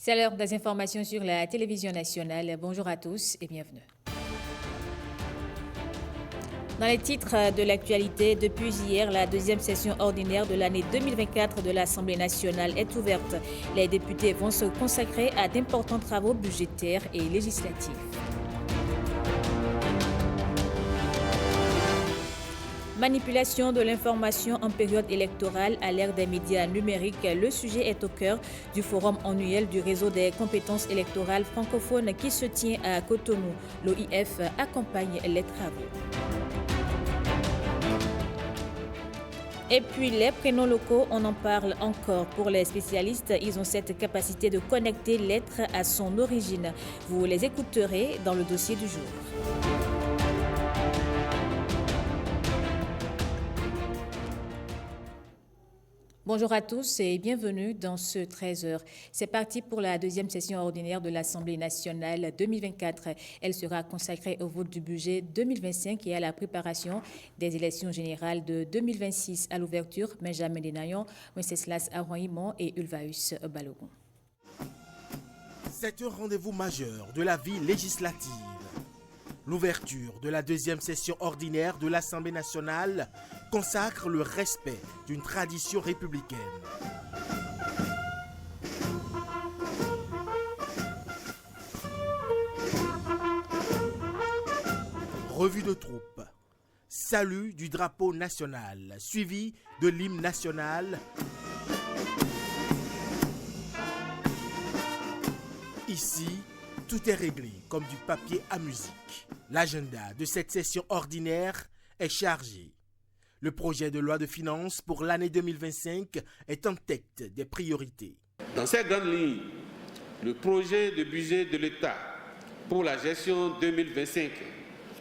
C'est l'heure des informations sur la télévision nationale. Bonjour à tous et bienvenue. Dans les titres de l'actualité, depuis hier, la deuxième session ordinaire de l'année 2024 de l'Assemblée nationale est ouverte. Les députés vont se consacrer à d'importants travaux budgétaires et législatifs. Manipulation de l'information en période électorale à l'ère des médias numériques. Le sujet est au cœur du forum annuel du réseau des compétences électorales francophones qui se tient à Cotonou. L'OIF accompagne les travaux. Et puis les prénoms locaux, on en parle encore. Pour les spécialistes, ils ont cette capacité de connecter l'être à son origine. Vous les écouterez dans le dossier du jour. Bonjour à tous et bienvenue dans ce 13h. C'est parti pour la deuxième session ordinaire de l'Assemblée nationale 2024. Elle sera consacrée au vote du budget 2025 et à la préparation des élections générales de 2026. À l'ouverture, Benjamin Denayon, Wenceslas Aroimon et Ulvaeus Balogun. C'est un rendez-vous majeur de la vie législative. L'ouverture de la deuxième session ordinaire de l'Assemblée nationale consacre le respect d'une tradition républicaine. Revue de troupes, salut du drapeau national, suivi de l'hymne national. Ici, tout est réglé comme du papier à musique. L'agenda de cette session ordinaire est chargé. Le projet de loi de finances pour l'année 2025 est en tête des priorités. Dans ces grandes lignes, le projet de budget de l'État pour la gestion 2025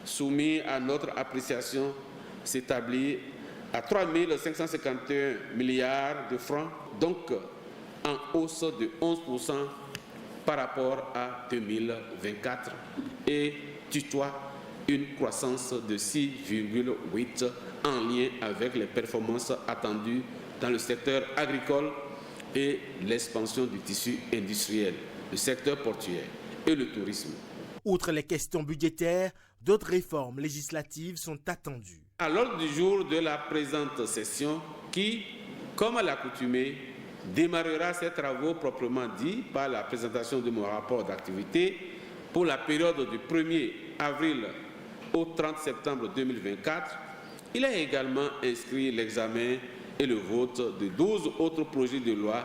soumis à notre appréciation s'établit à 3 551 milliards de francs, donc en hausse de 11% par rapport à 2024 et tutoie une croissance de 6,8% en lien avec les performances attendues dans le secteur agricole et l'expansion du tissu industriel, le secteur portuaire et le tourisme. Outre les questions budgétaires, d'autres réformes législatives sont attendues. À l'ordre du jour de la présente session qui, comme à l'accoutumée, démarrera ses travaux proprement dit par la présentation de mon rapport d'activité pour la période du 1er avril au 30 septembre 2024. Il a également inscrit l'examen et le vote de 12 autres projets de loi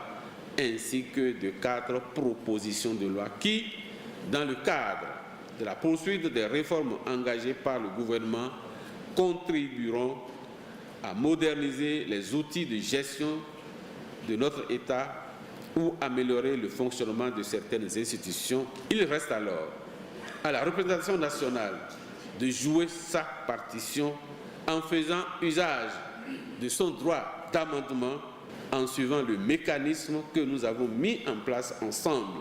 ainsi que de 4 propositions de loi qui, dans le cadre de la poursuite des réformes engagées par le gouvernement, contribueront à moderniser les outils de gestion de notre État ou améliorer le fonctionnement de certaines institutions. Il reste alors à la représentation nationale de jouer sa partition en faisant usage de son droit d'amendement en suivant le mécanisme que nous avons mis en place ensemble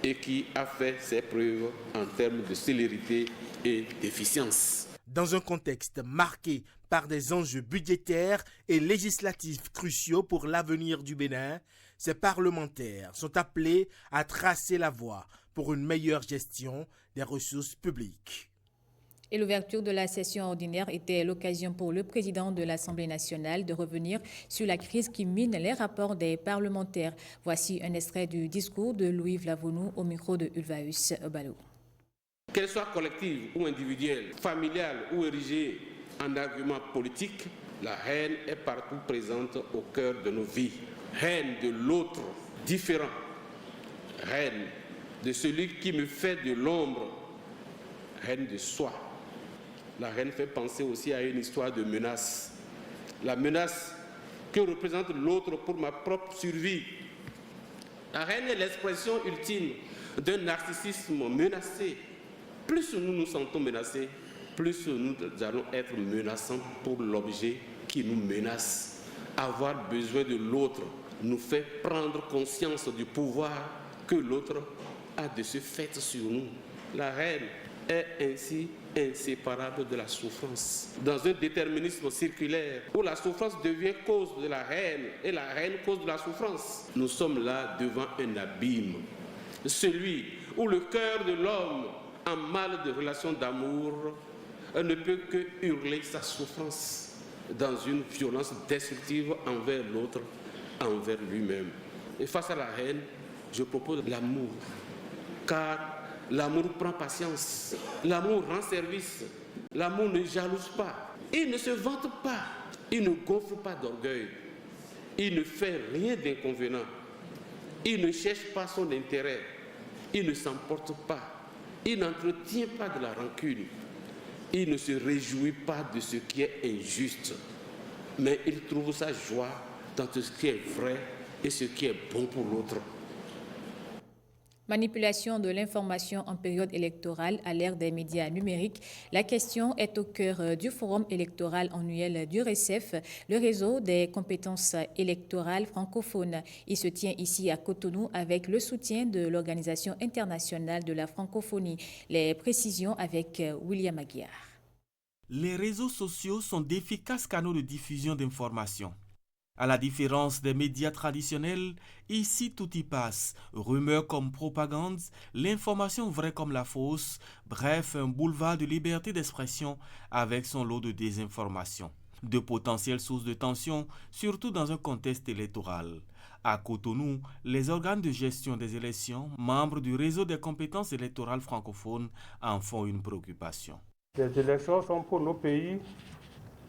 et qui a fait ses preuves en termes de célérité et d'efficience. Dans un contexte marqué par des enjeux budgétaires et législatifs cruciaux pour l'avenir du Bénin, ces parlementaires sont appelés à tracer la voie pour une meilleure gestion des ressources publiques. Et l'ouverture de la session ordinaire était l'occasion pour le président de l'Assemblée nationale de revenir sur la crise qui mine les rapports des parlementaires. Voici un extrait du discours de Louis Vlavonou au micro de Ulvaeus Balogun. Qu'elle soit collective ou individuelle, familiale ou érigée en argument politique, la haine est partout présente au cœur de nos vies. Haine de l'autre différent, haine de celui qui me fait de l'ombre, haine de soi. La haine fait penser aussi à une histoire de menace. La menace que représente l'autre pour ma propre survie. La haine est l'expression ultime d'un narcissisme menacé. Plus nous nous sentons menacés, plus nous allons être menaçants pour l'objet qui nous menace. Avoir besoin de l'autre nous fait prendre conscience du pouvoir que l'autre a de ce fait sur nous. La haine est ainsi inséparable de la souffrance. Dans un déterminisme circulaire où la souffrance devient cause de la haine et la haine cause de la souffrance, nous sommes là devant un abîme celui où le cœur de l'homme en mal de relation d'amour ne peut que hurler sa souffrance dans une violence destructive envers l'autre, envers lui-même. Et face à la haine, je propose l'amour, car l'amour prend patience, l'amour rend service, l'amour ne jalouse pas, il ne se vante pas, il ne gonfle pas d'orgueil, il ne fait rien d'inconvénient, il ne cherche pas son intérêt, il ne s'emporte pas, il n'entretient pas de la rancune, il ne se réjouit pas de ce qui est injuste, mais il trouve sa joie dans ce qui est vrai et ce qui est bon pour l'autre. Manipulation de l'information en période électorale à l'ère des médias numériques. La question est au cœur du forum électoral annuel du RECEF, le réseau des compétences électorales francophones. Il se tient ici à Cotonou avec le soutien de l'Organisation internationale de la francophonie. Les précisions avec William Aguiar. Les réseaux sociaux sont d'efficaces canaux de diffusion d'informations. À la différence des médias traditionnels, ici tout y passe, rumeurs comme propagande, l'information vraie comme la fausse, bref, un boulevard de liberté d'expression avec son lot de désinformation. De potentielles sources de tension, surtout dans un contexte électoral. À Cotonou, les organes de gestion des élections, membres du réseau des compétences électorales francophones, en font une préoccupation. Les élections sont pour nos pays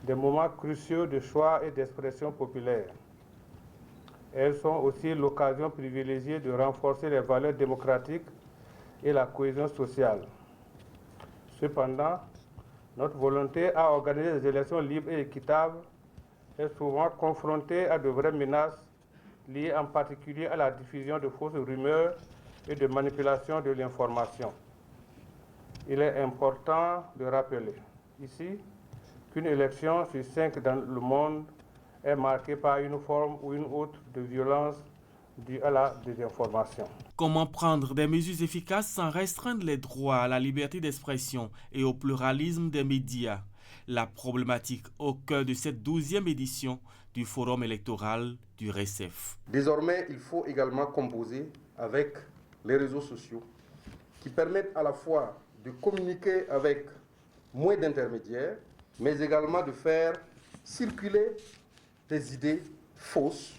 des moments cruciaux de choix et d'expression populaire. Elles sont aussi l'occasion privilégiée de renforcer les valeurs démocratiques et la cohésion sociale. Cependant, notre volonté à organiser des élections libres et équitables est souvent confrontée à de vraies menaces liées en particulier à la diffusion de fausses rumeurs et de manipulation de l'information. Il est important de rappeler ici qu'une élection sur 5 dans le monde est marquée par une forme ou une autre de violence due à la désinformation. Comment prendre des mesures efficaces sans restreindre les droits à la liberté d'expression et au pluralisme des médias? La problématique au cœur de cette 12e édition du Forum électoral du RECEF. Désormais, il faut également composer avec les réseaux sociaux qui permettent à la fois de communiquer avec moins d'intermédiaires, mais également de faire circuler des idées fausses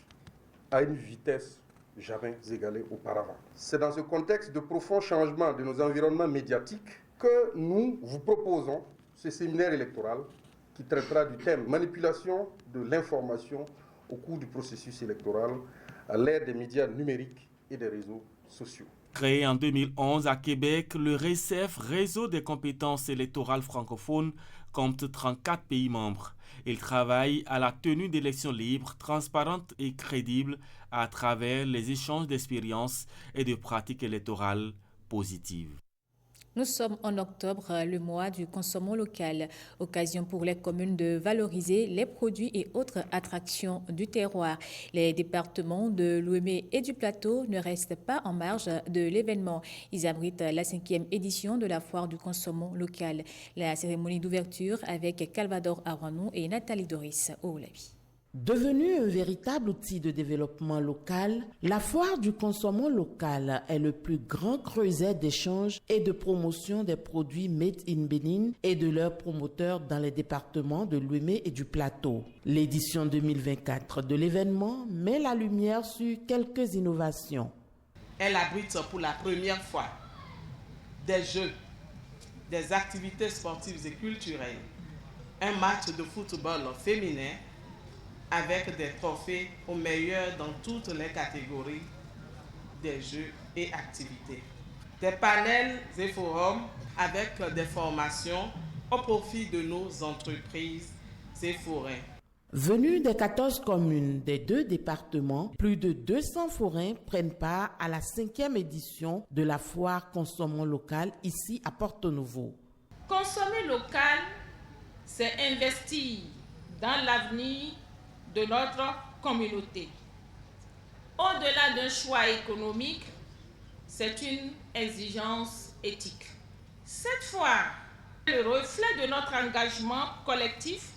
à une vitesse jamais égalée auparavant. C'est dans ce contexte de profond changement de nos environnements médiatiques que nous vous proposons ce séminaire électoral qui traitera du thème manipulation de l'information au cours du processus électoral à l'ère des médias numériques et des réseaux sociaux. Créé en 2011 à Québec, le RECEF, Réseau des compétences électorales francophones, compte 34 pays membres. Il travaille à la tenue d'élections libres, transparentes et crédibles à travers les échanges d'expériences et de pratiques électorales positives. Nous sommes en octobre, le mois du consommant local, occasion pour les communes de valoriser les produits et autres attractions du terroir. Les départements de l'Ouémé et du Plateau ne restent pas en marge de l'événement. Ils abritent la 5e édition de la foire du consommant local. La cérémonie d'ouverture avec Calvador Aranou et Nathalie Doris Oulavi. Devenue un véritable outil de développement local, la foire du consommant local est le plus grand creuset d'échange et de promotion des produits made in Bénin et de leurs promoteurs dans les départements de l'Ouémé et du Plateau. L'édition 2024 de l'événement met la lumière sur quelques innovations. Elle abrite pour la première fois des jeux, des activités sportives et culturelles, un match de football féminin avec des trophées aux meilleurs dans toutes les catégories des jeux et activités. Des panels et forums avec des formations au profit de nos entreprises et forains. Venus des 14 communes des 2 départements, plus de 200 forains prennent part à la 5e édition de la foire Consommons local ici à Porto-Novo. Consommer local, c'est investir dans l'avenir de notre communauté. Au-delà d'un choix économique, c'est une exigence éthique. Cette fois, le reflet de notre engagement collectif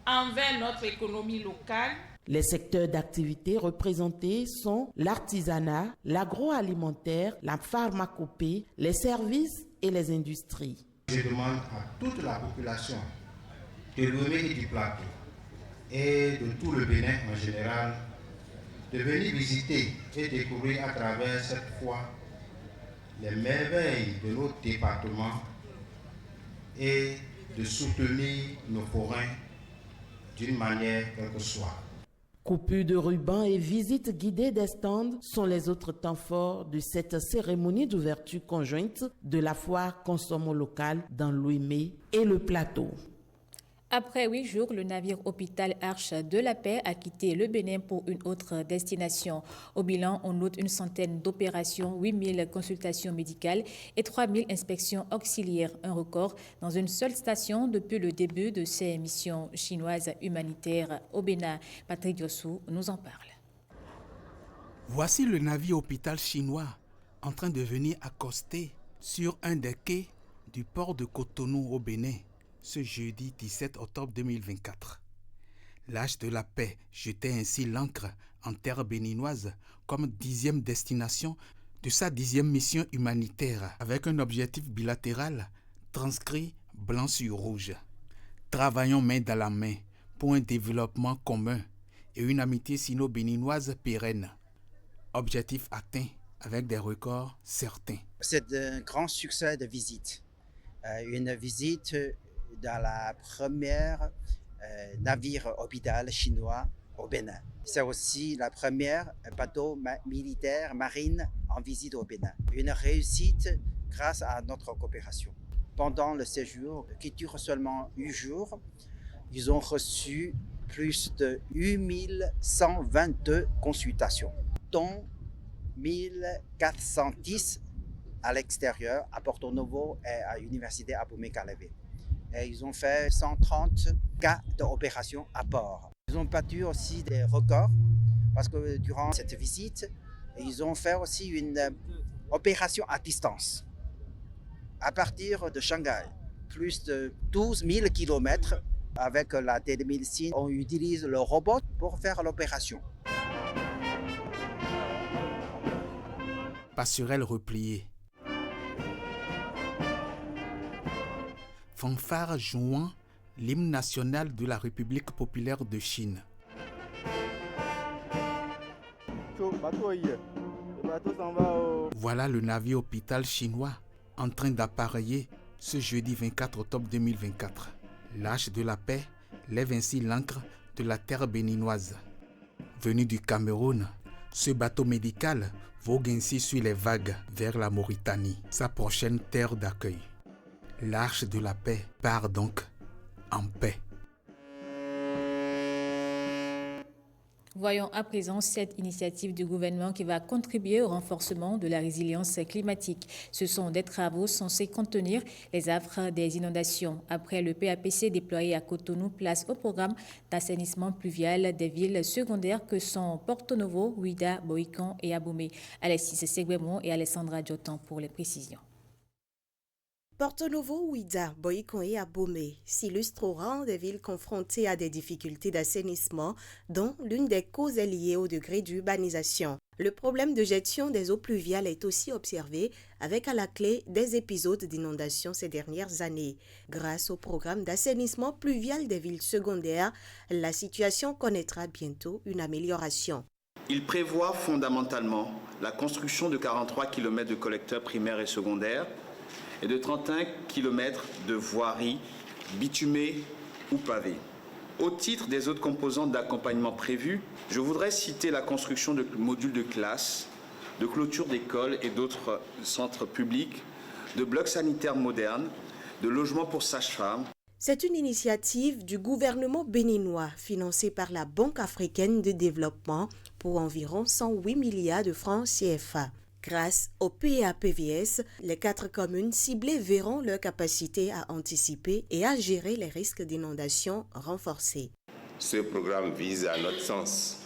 envers notre économie locale. Les secteurs d'activité représentés sont l'artisanat, l'agroalimentaire, la pharmacopée, les services et les industries. Je demande à toute la population de Lomé et du Plateau et de tout le Bénin en général de venir visiter et découvrir à travers cette fois les merveilles de notre département et de soutenir nos forains d'une manière quelle que soit. Coupure de ruban et visites guidées des stands sont les autres temps forts de cette cérémonie d'ouverture conjointe de la foire Consommons local dans l'Ouémé et le Plateau. Après 8 jours, le navire hôpital Arche de la Paix a quitté le Bénin pour une autre destination. Au bilan, on note une centaine d'opérations, 8000 consultations médicales et 3000 inspections auxiliaires. Un record dans une seule station depuis le début de ces missions chinoises humanitaires au Bénin. Patrick Diossou nous en parle. Voici le navire hôpital chinois en train de venir accoster sur un des quais du port de Cotonou au Bénin. Ce jeudi 17 octobre 2024. L'Arche de la Paix jetait ainsi l'ancre en terre béninoise comme 10e destination de sa 10e mission humanitaire avec un objectif bilatéral transcrit blanc sur rouge. Travaillons main dans la main pour un développement commun et une amitié sino-béninoise pérenne. Objectif atteint avec des records certains. C'est un grand succès de visite. Une visite dans la première navire hôpital chinois au Bénin. C'est aussi la première bateau militaire marine en visite au Bénin. Une réussite grâce à notre coopération. Pendant le séjour, qui dure seulement 8 jours, ils ont reçu plus de 8122 consultations, dont 1410 à l'extérieur, à Porto Novo et à l'université Abomey-Calavé. Et ils ont fait 130 cas d'opération à bord. Ils ont battu aussi des records parce que durant cette visite, ils ont fait aussi une opération à distance. À partir de Shanghai, plus de 12 000 km avec la télémédecine, on utilise le robot pour faire l'opération. Passerelle repliée. Fanfare jouant l'hymne national de la République populaire de Chine. Voilà le navire hôpital chinois en train d'appareiller ce jeudi 24 octobre 2024. L'Arche de la Paix lève ainsi l'ancre de la terre béninoise. Venu du Cameroun, ce bateau médical vogue ainsi sur les vagues vers la Mauritanie, sa prochaine terre d'accueil. L'Arche de la Paix part donc en paix. Voyons à présent cette initiative du gouvernement qui va contribuer au renforcement de la résilience climatique. Ce sont des travaux censés contenir les affres des inondations. Après le PAPC déployé à Cotonou, place au programme d'assainissement pluvial des villes secondaires que sont Porto Novo, Ouida, Bohican et Abomey. Alexis Seguemon et Alessandra Diotan pour les précisions. Porto Novo, Ouida, Bohican et Abomey s'illustrent au rang des villes confrontées à des difficultés d'assainissement, dont l'une des causes est liée au degré d'urbanisation. Le problème de gestion des eaux pluviales est aussi observé, avec à la clé des épisodes d'inondation ces dernières années. Grâce au programme d'assainissement pluvial des villes secondaires, la situation connaîtra bientôt une amélioration. Il prévoit fondamentalement la construction de 43 km de collecteurs primaires et secondaires, et de 31 km de voiries bitumées ou pavées. Au titre des autres composantes d'accompagnement prévues, je voudrais citer la construction de modules de classe, de clôture d'écoles et d'autres centres publics, de blocs sanitaires modernes, de logements pour sages-femmes. C'est une initiative du gouvernement béninois financée par la Banque africaine de développement pour environ 108 milliards de francs CFA. Grâce au PAPVS, les 4 communes ciblées verront leur capacité à anticiper et à gérer les risques d'inondation renforcés. Ce programme vise, à notre sens,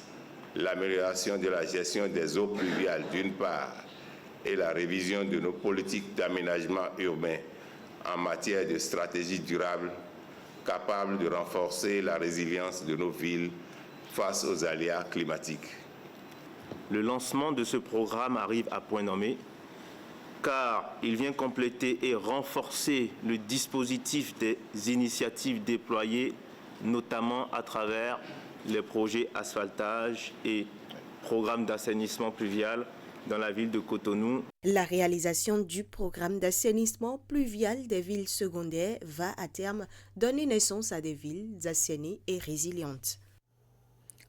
l'amélioration de la gestion des eaux pluviales d'une part et la révision de nos politiques d'aménagement urbain en matière de stratégie durable capable de renforcer la résilience de nos villes face aux aléas climatiques. Le lancement de ce programme arrive à point nommé, car il vient compléter et renforcer le dispositif des initiatives déployées, notamment à travers les projets asphaltage et programmes d'assainissement pluvial dans la ville de Cotonou. La réalisation du programme d'assainissement pluvial des villes secondaires va à terme donner naissance à des villes assainies et résilientes.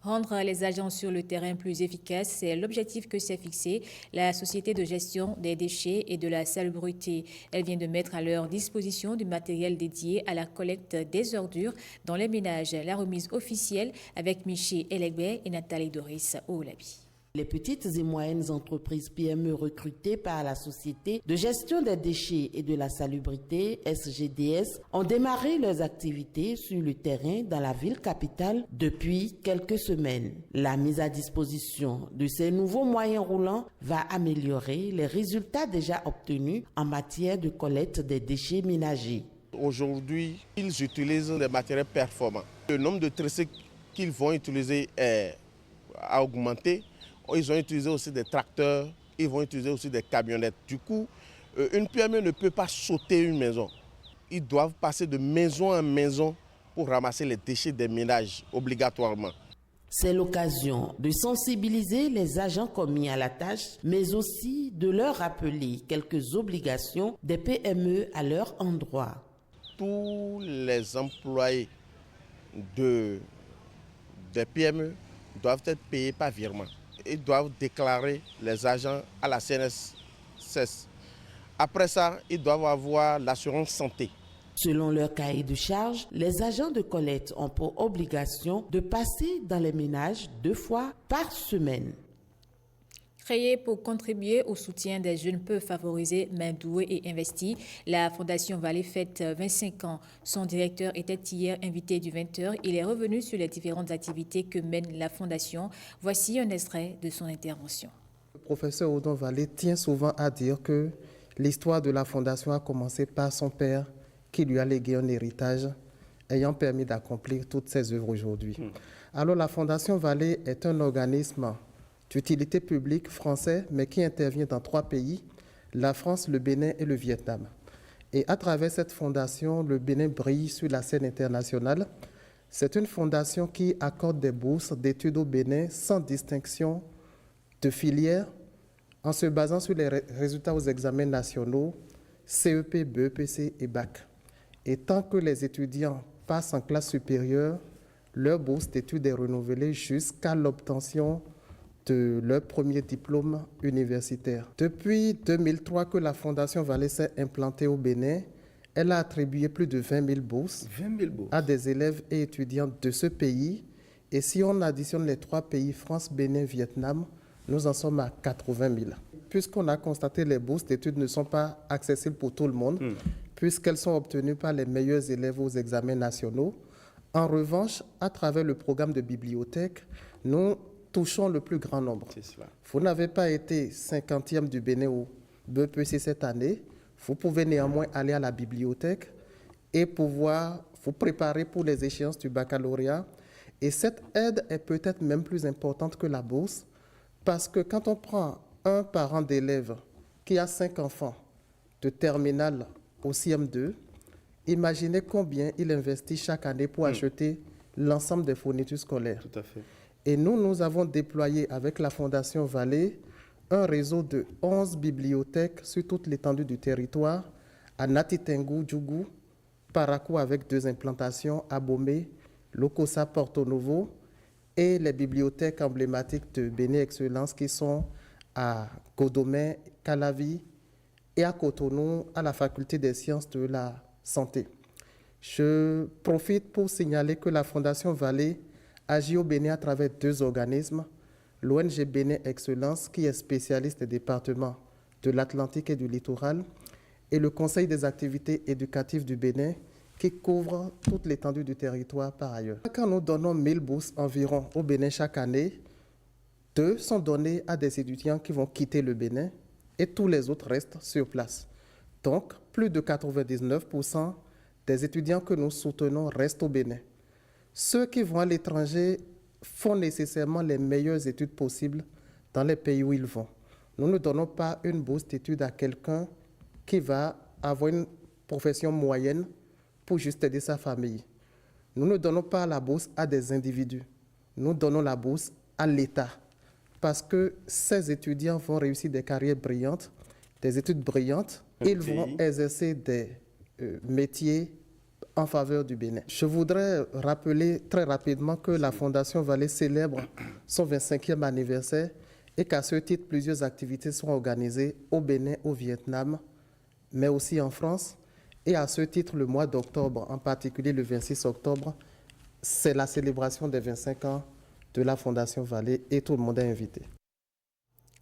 Rendre les agents sur le terrain plus efficaces, c'est l'objectif que s'est fixé la Société de gestion des déchets et de la salubrité. Elle vient de mettre à leur disposition du matériel dédié à la collecte des ordures dans les ménages. La remise officielle avec Miché Elegbert et Nathalie Doris Oulabi. Les petites et moyennes entreprises PME recrutées par la Société de gestion des déchets et de la salubrité, SGDS, ont démarré leurs activités sur le terrain dans la ville capitale depuis quelques semaines. La mise à disposition de ces nouveaux moyens roulants va améliorer les résultats déjà obtenus en matière de collecte des déchets ménagers. Aujourd'hui, ils utilisent des matériels performants. Le nombre de tressés qu'ils vont utiliser a augmenté. Ils ont utilisé aussi des tracteurs, ils vont utiliser aussi des camionnettes. Du coup, une PME ne peut pas sauter une maison. Ils doivent passer de maison en maison pour ramasser les déchets des ménages obligatoirement. C'est l'occasion de sensibiliser les agents commis à la tâche, mais aussi de leur rappeler quelques obligations des PME à leur endroit. Tous les employés des PME doivent être payés par virement. Ils doivent déclarer les agents à la CNSS. Après ça, ils doivent avoir l'assurance santé. Selon leur cahier de charge, les agents de collecte ont pour obligation de passer dans les ménages 2 fois par semaine. Créée pour contribuer au soutien des jeunes peu favorisés, main douée et investie, la Fondation Vallée fête 25 ans. Son directeur était hier invité du 20h. Il est revenu sur les différentes activités que mène la Fondation. Voici un extrait de son intervention. Le professeur Odon Vallée tient souvent à dire que l'histoire de la Fondation a commencé par son père qui lui a légué un héritage ayant permis d'accomplir toutes ses œuvres aujourd'hui. Alors la Fondation Vallée est un organisme d'utilité publique français, mais qui intervient dans 3 pays, la France, le Bénin et le Vietnam. Et à travers cette fondation, le Bénin brille sur la scène internationale. C'est une fondation qui accorde des bourses d'études au Bénin sans distinction de filière, en se basant sur les résultats aux examens nationaux, CEP, BEPC et BAC. Et tant que les étudiants passent en classe supérieure, leur bourse d'études est renouvelée jusqu'à l'obtention de leur premier diplôme universitaire. Depuis 2003 que la Fondation Vallée s'est implantée au Bénin, elle a attribué plus de 20 000 bourses à des élèves et étudiants de ce pays. Et si on additionne les 3 pays, France, Bénin, Vietnam, nous en sommes à 80 000. Puisqu'on a constaté que les bourses d'études ne sont pas accessibles pour tout le monde, puisqu'elles sont obtenues par les meilleurs élèves aux examens nationaux. En revanche, à travers le programme de bibliothèque, nous touchons le plus grand nombre. Vous n'avez pas été 50e du Bénin au BEPC cette année. Vous pouvez néanmoins aller à la bibliothèque et pouvoir vous préparer pour les échéances du baccalauréat. Et cette aide est peut-être même plus importante que la bourse, parce que quand on prend un parent d'élève qui a 5 enfants de terminale au CM2, imaginez combien il investit chaque année pour acheter l'ensemble des fournitures scolaires. Tout à fait. Et nous avons déployé avec la Fondation Vallée un réseau de 11 bibliothèques sur toute l'étendue du territoire, à Natitengu, Djougou, Parakou avec 2 implantations, à Bomé, Lokossa, Porto Novo, et les bibliothèques emblématiques de Bénin Excellence qui sont à Godomé, Calavi et à Cotonou, à la Faculté des sciences de la santé. Je profite pour signaler que la Fondation Vallée agit au Bénin à travers 2 organismes, l'ONG Bénin Excellence, qui est spécialiste des départements de l'Atlantique et du littoral, et le Conseil des activités éducatives du Bénin, qui couvre toute l'étendue du territoire par ailleurs. Quand nous donnons 1000 bourses environ au Bénin chaque année, 2 sont données à des étudiants qui vont quitter le Bénin et tous les autres restent sur place. Donc, plus de 99% des étudiants que nous soutenons restent au Bénin. Ceux qui vont à l'étranger font nécessairement les meilleures études possibles dans les pays où ils vont. Nous ne donnons pas une bourse d'études à quelqu'un qui va avoir une profession moyenne pour juste aider sa famille. Nous ne donnons pas la bourse à des individus. Nous donnons la bourse à l'État parce que ces étudiants vont réussir des carrières brillantes, des études brillantes. Ils vont exercer des métiers en faveur du Bénin. Je voudrais rappeler très rapidement que la Fondation Vallée célèbre son 25e anniversaire et qu'à ce titre, plusieurs activités sont organisées au Bénin, au Vietnam, mais aussi en France. Et à ce titre, le mois d'octobre, en particulier le 26 octobre, c'est la célébration des 25 ans de la Fondation Vallée et tout le monde est invité.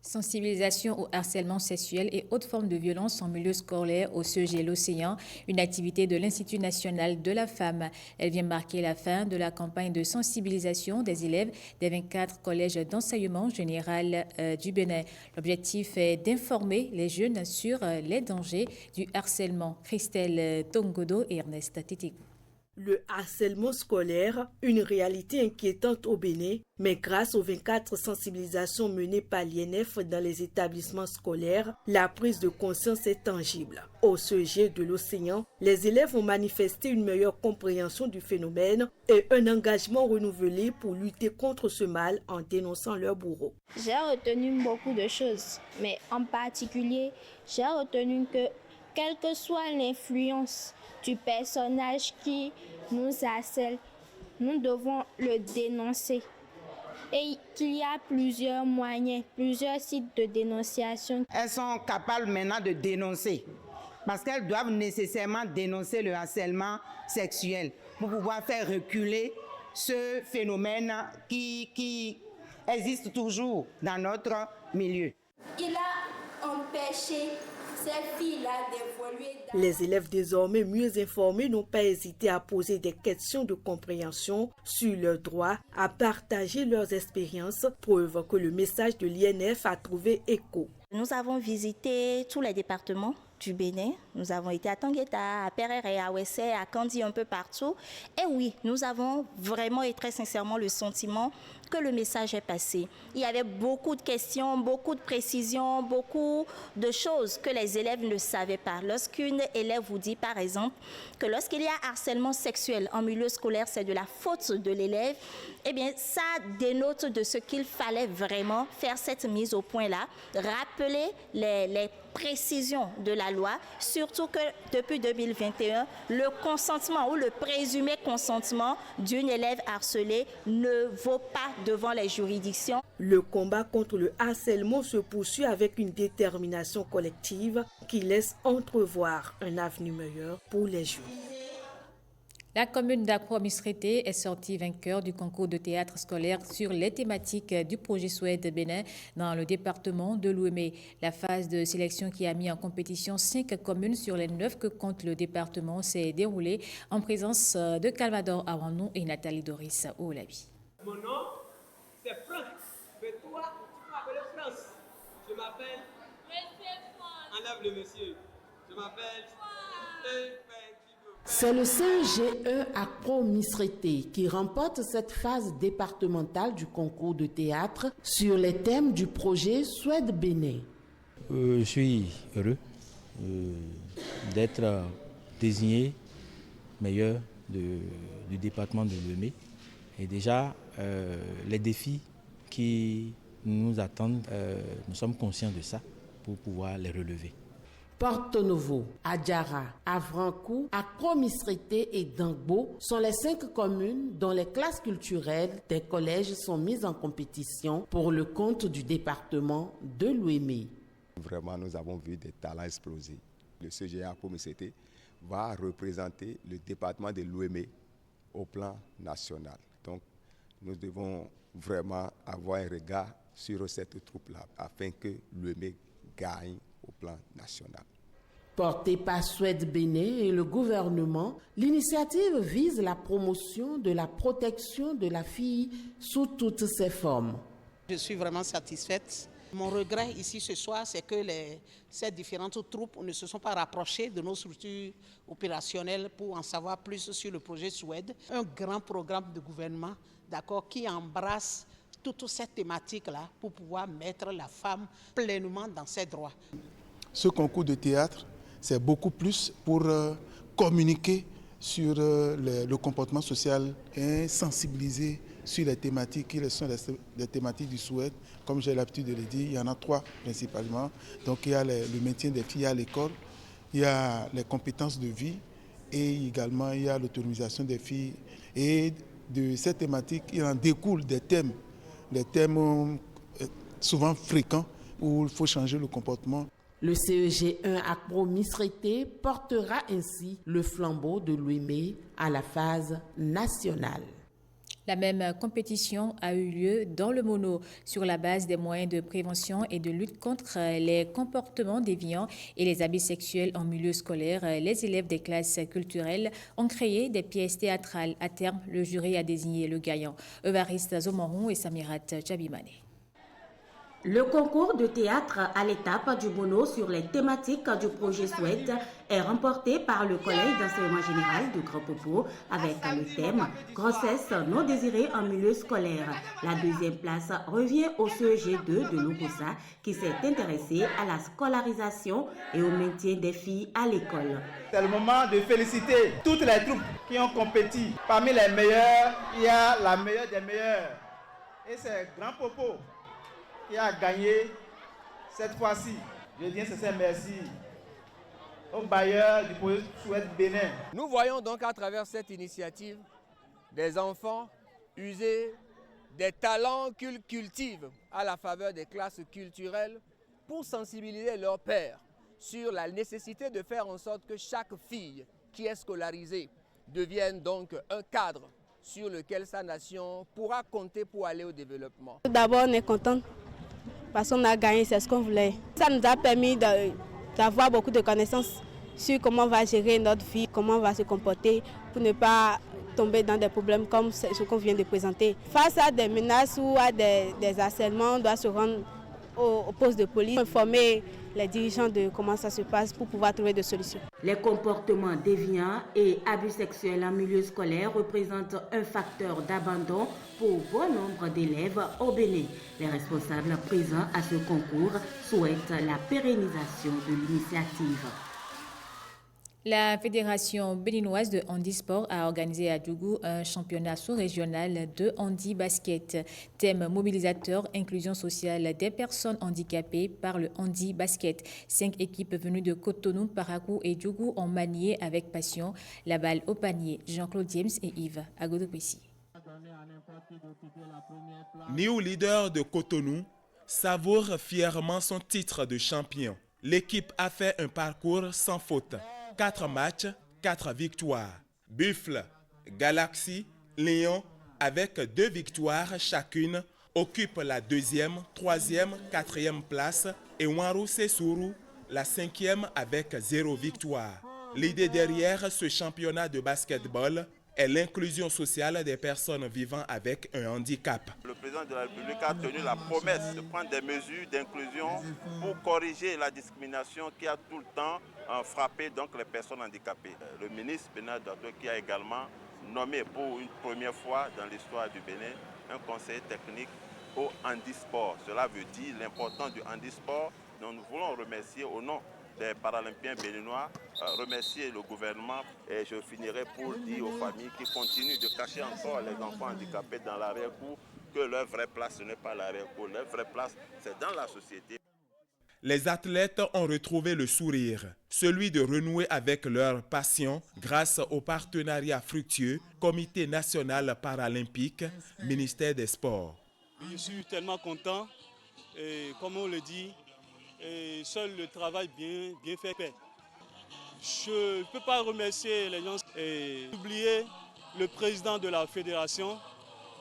Sensibilisation au harcèlement sexuel et autres formes de violence en milieu scolaire au CEG L'Océan, une activité de l'Institut national de la femme. Elle vient marquer la fin de la campagne de sensibilisation des élèves des 24 collèges d'enseignement général du Bénin. L'objectif est d'informer les jeunes sur les dangers du harcèlement. Christelle Tongodo et Ernest Titikou. Le harcèlement scolaire, une réalité inquiétante au Bénin, mais grâce aux 24 sensibilisations menées par l'INF dans les établissements scolaires, la prise de conscience est tangible. Au CEG de l'Océan, les élèves ont manifesté une meilleure compréhension du phénomène et un engagement renouvelé pour lutter contre ce mal en dénonçant leurs bourreaux. J'ai retenu beaucoup de choses, mais en particulier, j'ai retenu que quelle que soit l'influence du personnage qui nous harcèle, nous devons le dénoncer. Et qu'il y a plusieurs moyens, plusieurs sites de dénonciation. Elles sont capables maintenant de dénoncer, parce qu'elles doivent nécessairement dénoncer le harcèlement sexuel pour pouvoir faire reculer ce phénomène qui existe toujours dans notre milieu. Il a empêché ces filles-là d'évoluer. Les élèves désormais mieux informés n'ont pas hésité à poser des questions de compréhension sur leurs droits, à partager leurs expériences, preuve que le message de l'INF a trouvé écho. Nous avons visité tous les départements du Bénin. Nous avons été à Tangueta, à Perere, à Ouessé, à Kandi, un peu partout. Et oui, nous avons vraiment et très sincèrement le sentiment que le message est passé. Il y avait beaucoup de questions, beaucoup de précisions, beaucoup de choses que les élèves ne savaient pas. Lorsqu'une élève vous dit, par exemple, que lorsqu'il y a harcèlement sexuel en milieu scolaire, c'est de la faute de l'élève, eh bien, ça dénote de ce qu'il fallait vraiment faire cette mise au point-là, rappeler les précisions de la loi, surtout que depuis 2021, le consentement ou le présumé consentement d'une élève harcelée ne vaut pas devant les juridictions. Le combat contre le harcèlement se poursuit avec une détermination collective qui laisse entrevoir un avenir meilleur pour les jeunes. La commune d'Akwa-Misrété est sortie vainqueur du concours de théâtre scolaire sur les thématiques du projet SWED Bénin dans le département de l'Ouémé. La phase de sélection qui a mis en compétition 5 communes sur les 9 que compte le département s'est déroulée en présence de Calvador Awanou et Nathalie Doris Oulabi. Mon nom, c'est Franck. Mais toi, tu m'appelles France. Je m'appelle... Enlève le monsieur. Je m'appelle... C'est le CGE Akwa-Misrété qui remporte cette phase départementale du concours de théâtre sur les thèmes du projet SWED Bénin. Je suis heureux d'être désigné meilleur du département de l'Ouémé. Et déjà, les défis qui nous attendent, nous sommes conscients de ça pour pouvoir les relever. Porto Novo, Adjara, Avrankou, Akwa-Misrété et Dangbo sont les 5 communes dont les classes culturelles des collèges sont mises en compétition pour le compte du département de l'Ouémé. Vraiment, nous avons vu des talents exploser. Le CGA Akwa-Misrété va représenter le département de l'Ouémé au plan national. Donc, nous devons vraiment avoir un regard sur cette troupe-là afin que l'Ouémé gagne au plan national. Portée par SWED Bénin et le gouvernement, l'initiative vise la promotion de la protection de la fille sous toutes ses formes. Je suis vraiment satisfaite. Mon regret ici ce soir, c'est que ces différentes troupes ne se sont pas rapprochées de nos structures opérationnelles pour en savoir plus sur le projet SWED, un grand programme de gouvernement d'accord, qui embrasse toute cette thématique-là pour pouvoir mettre la femme pleinement dans ses droits. Ce concours de théâtre, c'est beaucoup plus pour communiquer sur le comportement social et sensibiliser sur les thématiques qui sont les thématiques du Souhait. Comme j'ai l'habitude de le dire, il y en a 3 principalement. Donc il y a le maintien des filles à l'école, il y a les compétences de vie et également il y a l'autonomisation des filles. Et de cette thématique, il en découle des thèmes souvent fréquents où il faut changer le comportement. Le CEG1 Acro-Misrété portera ainsi le flambeau de l'Ouémé à la phase nationale. La même compétition a eu lieu dans le Mono. Sur la base des moyens de prévention et de lutte contre les comportements déviants et les abus sexuels en milieu scolaire, les élèves des classes culturelles ont créé des pièces théâtrales. À terme, le jury a désigné le gagnant, Evariste Zomoron et Samirat Djabimane. Le concours de théâtre à l'étape du Mono sur les thématiques du projet Souhait est remporté par le Collège d'enseignement général de Grand Popo avec le thème « Grossesse non désirée en milieu scolaire ». La deuxième place revient au CEG2 de Lokossa qui s'est intéressé à la scolarisation et au maintien des filles à l'école. C'est le moment de féliciter toutes les troupes qui ont compéti. Parmi les meilleurs, il y a la meilleure des meilleures. Et c'est Grand Popo qui a gagné cette fois-ci. Je dis sincère merci au bailleur du projet Souhait Bénin. Nous voyons donc à travers cette initiative des enfants user des talents qu'ils cultivent à la faveur des classes culturelles pour sensibiliser leurs pères sur la nécessité de faire en sorte que chaque fille qui est scolarisée devienne donc un cadre sur lequel sa nation pourra compter pour aller au développement. D'abord, on est content parce qu'on a gagné, c'est ce qu'on voulait. Ça nous a permis d'avoir beaucoup de connaissances sur comment on va gérer notre vie, comment on va se comporter pour ne pas tomber dans des problèmes comme ce qu'on vient de présenter. Face à des menaces ou à des harcèlements, on doit se rendre au poste de police, informer les dirigeants de comment ça se passe pour pouvoir trouver des solutions. Les comportements déviants et abus sexuels en milieu scolaire représentent un facteur d'abandon pour bon nombre d'élèves au Bénin. Les responsables présents à ce concours souhaitent la pérennisation de l'initiative. La Fédération béninoise de handisport a organisé à Djougou un championnat sous-régional de handi-basket. Thème mobilisateur, inclusion sociale des personnes handicapées par le handi-basket. 5 équipes venues de Cotonou, Parakou et Djougou ont manié avec passion la balle au panier. Jean-Claude James et Yves Agodopessi. New leader de Cotonou savoure fièrement son titre de champion. L'équipe a fait un parcours sans faute. 4 matchs, 4 victoires. Buffle, Galaxy, Lion, avec 2 victoires chacune, occupent la 2e, 3e, 4e place et Wanrou Sessourou la 5e avec 0 victoire. L'idée derrière ce championnat de basketball est l'inclusion sociale des personnes vivant avec un handicap. Le président de la République a tenu la promesse de prendre des mesures d'inclusion pour corriger la discrimination qui a tout le temps frappé donc les personnes handicapées. Le ministre Bernard Dato qui a également nommé pour une première fois dans l'histoire du Bénin un conseiller technique au handisport. Cela veut dire l'importance du handisport dont nous voulons remercier au nom des Paralympiens béninois, remercier le gouvernement et je finirai pour dire aux familles qui continuent de cacher encore les enfants handicapés dans l'arrière-cour que leur vraie place ce n'est pas l'arrière-cour, leur vraie place c'est dans la société. Les athlètes ont retrouvé le sourire, celui de renouer avec leur passion grâce au partenariat fructueux Comité national paralympique, ministère des Sports. Je suis tellement content et comme on le dit, et seul le travail bien fait paie. Je ne peux pas remercier les gens et oublier le président de la fédération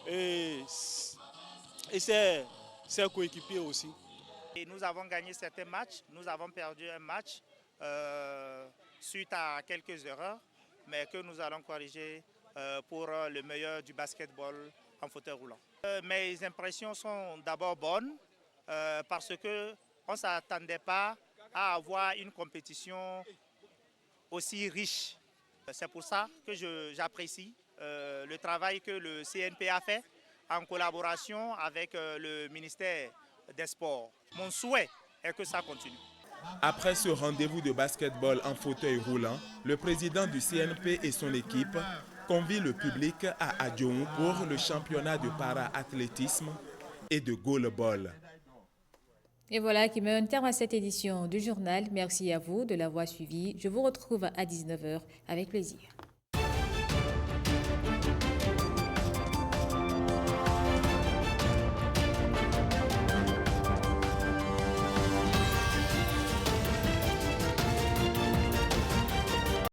et ses coéquipiers aussi. Et nous avons gagné certains matchs, nous avons perdu un match suite à quelques erreurs, mais que nous allons corriger pour le meilleur du basketball en fauteuil roulant. Mes impressions sont d'abord bonnes parce que on ne s'attendait pas à avoir une compétition aussi riche. C'est pour ça que j'apprécie le travail que le CNP a fait en collaboration avec le ministère des Sports. Mon souhait est que ça continue. Après ce rendez-vous de basketball en fauteuil roulant, le président du CNP et son équipe convient le public à Adjoum pour le championnat de para-athlétisme et de goalball. Et voilà qui met un terme à cette édition du journal. Merci à vous de l'avoir suivi. Je vous retrouve à 19h avec plaisir.